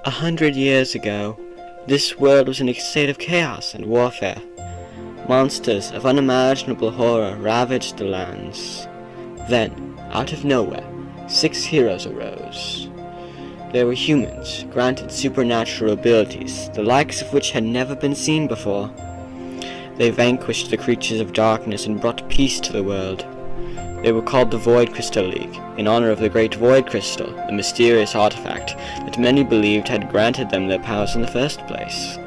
100 years ago, this world was in a state of chaos and warfare. Monsters of unimaginable horror ravaged the lands. Then, out of nowhere, 6 heroes arose. They were humans, granted supernatural abilities, the likes of which had never been seen before. They vanquished the creatures of darkness and brought peace to the world. They were called the Voidcrystal League, in honor of the Great Voidcrystal, the mysterious artifact that many believed had granted them their powers in the first place.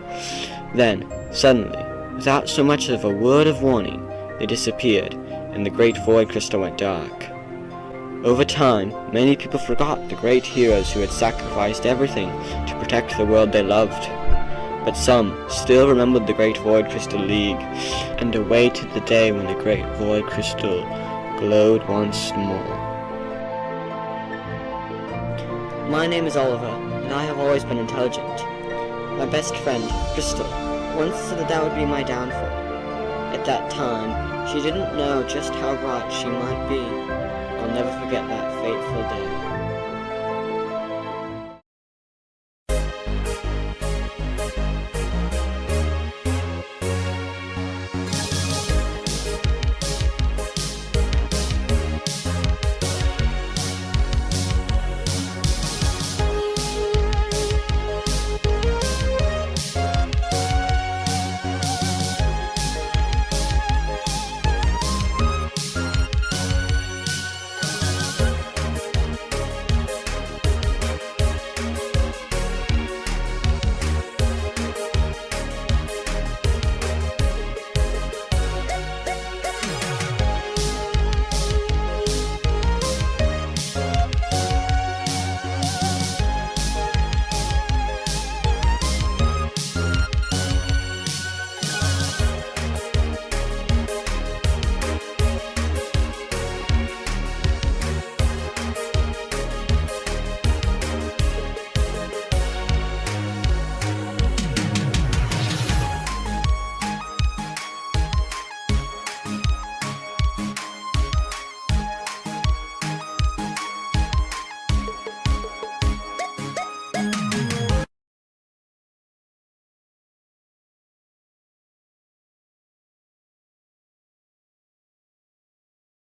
Then, suddenly, without so much as a word of warning, they disappeared, and the Great Voidcrystal went dark. Over time, many people forgot the great heroes who had sacrificed everything to protect the world they loved. But some still remembered the Great Voidcrystal League, and awaited the day when the Great Voidcrystal glowed once more. My name is Oliver, and I have always been intelligent. My best friend, Crystal, once said that would be my downfall. At that time, she didn't know just how right she might be. I'll never forget that fateful day.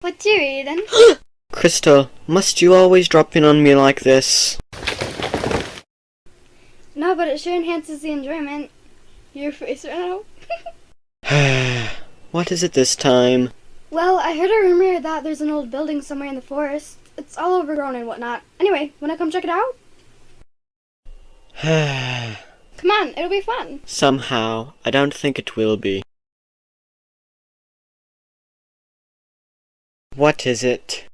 What you reading? Crystal, must you always drop in on me like this? No, but it sure enhances the enjoyment. Your face right now. What is it this time? Well, I heard a rumor that there's an old building somewhere in the forest. It's all overgrown and whatnot. Anyway, wanna come check it out? Come on, it'll be fun. Somehow, I don't think it will be. What is it?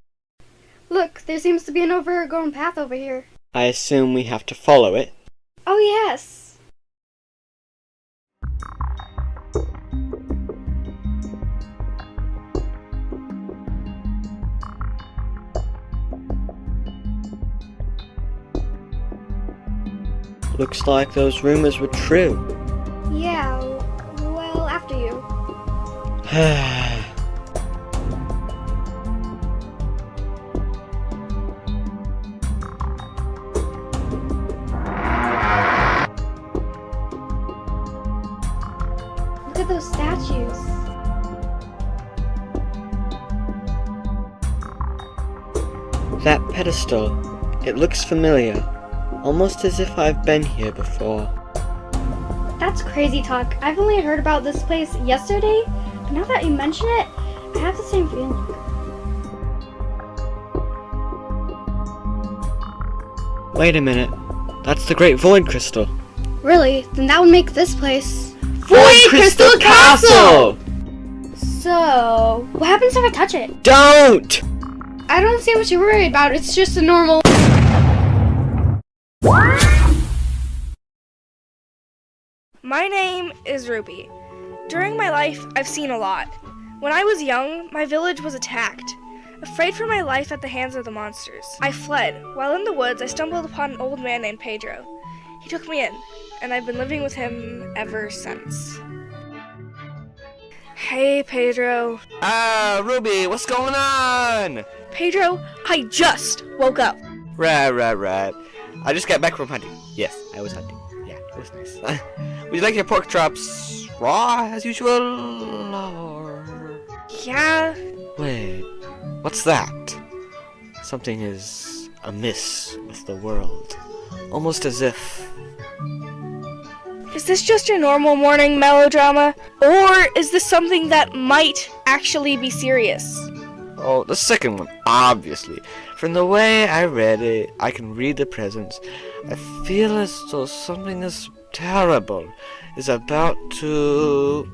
Look, there seems to be an overgrown path over here. I assume we have to follow it. Oh, yes. Looks like those rumors were true. Yeah, well, after you. Look at those statues. That pedestal, it looks familiar, almost as if I've been here before. That's crazy talk. I've only heard about this place yesterday, but now that you mention it, I have the same feeling. Wait a minute, that's the Great Voidcrystal. Really? Then that would make this place Voidcrystal Castle! So, what happens if I touch it? Don't! I don't see what you're worried about. It's just a normal... My name is Ruby. During my life, I've seen a lot. When I was young, my village was attacked. Afraid for my life at the hands of the monsters, I fled. While in the woods, I stumbled upon an old man named Pedro. He took me in, and I've been living with him ever since. Hey, Pedro. Ruby, what's going on? Pedro, I just woke up. Right. I just got back from hunting. Yes, I was hunting. Yeah, it was nice. Would you like your pork chops raw as usual, or? Yeah. Wait, what's that? Something is amiss with the world. Almost as if... Is this just your normal morning melodrama? Or is this something that might actually be serious? Oh, the second one, obviously. From the way I read it, I can read the presence. I feel as though something this terrible is about to...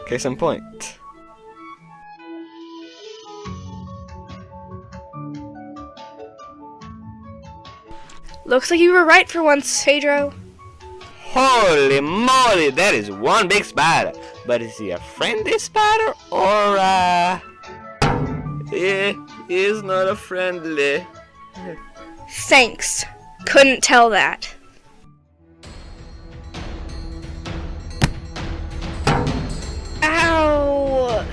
Case in point. Looks like you were right for once, Pedro. Holy moly, that is one big spider. But is he a friendly spider, or he is not a friendly. Thanks. Couldn't tell that. Ow!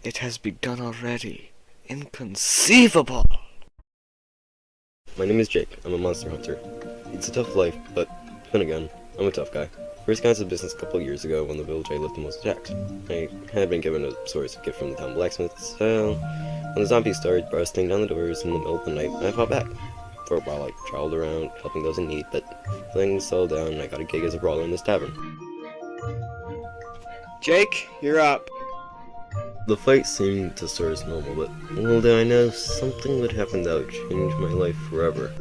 It has begun already. Inconceivable! My name is Jake. I'm a monster hunter. It's a tough life, but then again, I'm a tough guy. First got into business a couple of years ago when the village I lived in was attacked. I had been given a source gift from the town blacksmith, so when the zombies started bursting down the doors in the middle of the night, I fought back. For a while I prowled around, helping those in need, but things settled down and I got a gig as a brawler in this tavern. Jake, you're up. The fight seemed to start as normal, but little did I know something would happen that would change my life forever.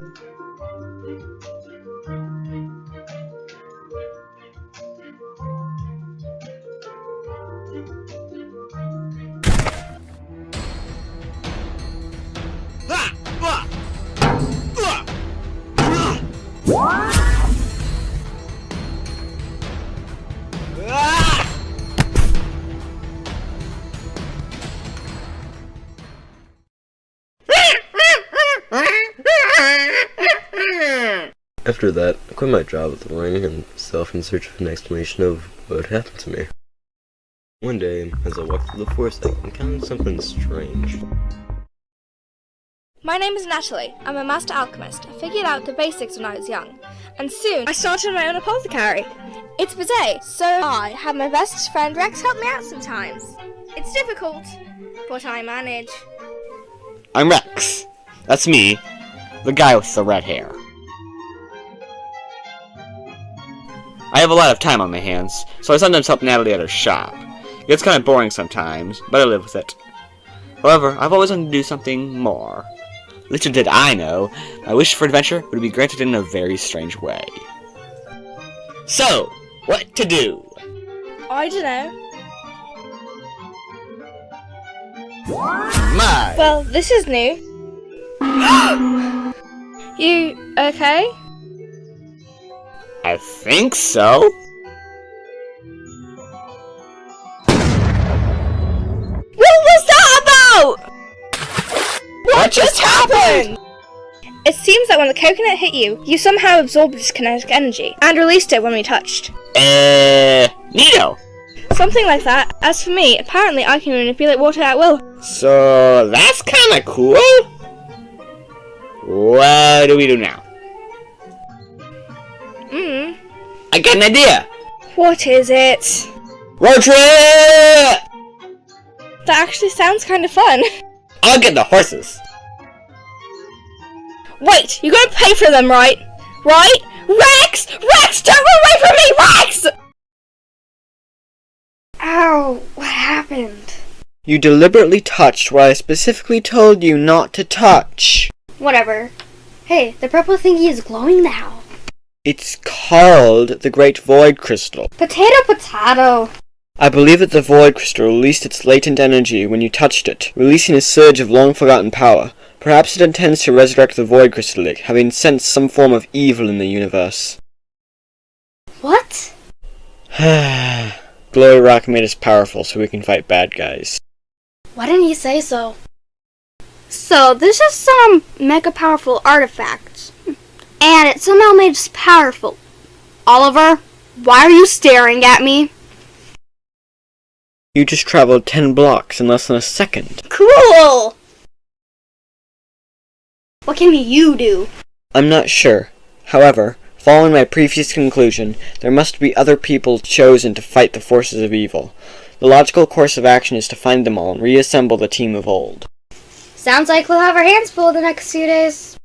After that, I quit my job at the ring and set off in search of an explanation of what happened to me. One day, as I walked through the forest, I encountered something strange. My name is Natalie. I'm a master alchemist. I figured out the basics when I was young. And soon, I started my own apothecary. It's busy, so I have my best friend Rex help me out sometimes. It's difficult, but I manage. I'm Rex. That's me. The guy with the red hair. I have a lot of time on my hands, so I sometimes help Natalie at her shop. It gets kind of boring sometimes, but I live with it. However, I've always wanted to do something more. Little did I know, my wish for adventure would be granted in a very strange way. So, what to do? I don't know. My! Well, this is new. You okay? I think so. What was that about? What just happened? It seems that when the coconut hit you, you somehow absorbed its kinetic energy and released it when we touched. Neato. Something like that. As for me, apparently I can manipulate water at will. So, that's kinda cool. What do we do now? I got an idea! What is it? Road trip! That actually sounds kind of fun. I'll get the horses. Wait, you're gonna pay for them, right? Right? Rex! Rex, don't run away from me, Rex! Ow, what happened? You deliberately touched what I specifically told you not to touch. Whatever. Hey, the purple thingy is glowing now. It's called the Great Voidcrystal. Potato. I believe that the Voidcrystal released its latent energy when you touched it, releasing a surge of long-forgotten power. Perhaps it intends to resurrect the Voidcrystal League, having sensed some form of evil in the universe. What? Glory Rock made us powerful so we can fight bad guys. Why didn't you say so? So, this is some mega powerful artifacts. and it somehow made us powerful. Oliver, why are you staring at me? You just traveled 10 blocks in less than a second. Cool! What can you do? I'm not sure. However, following my previous conclusion, there must be other people chosen to fight the forces of evil. The logical course of action is to find them all and reassemble the team of old. Sounds like we'll have our hands full the next few days.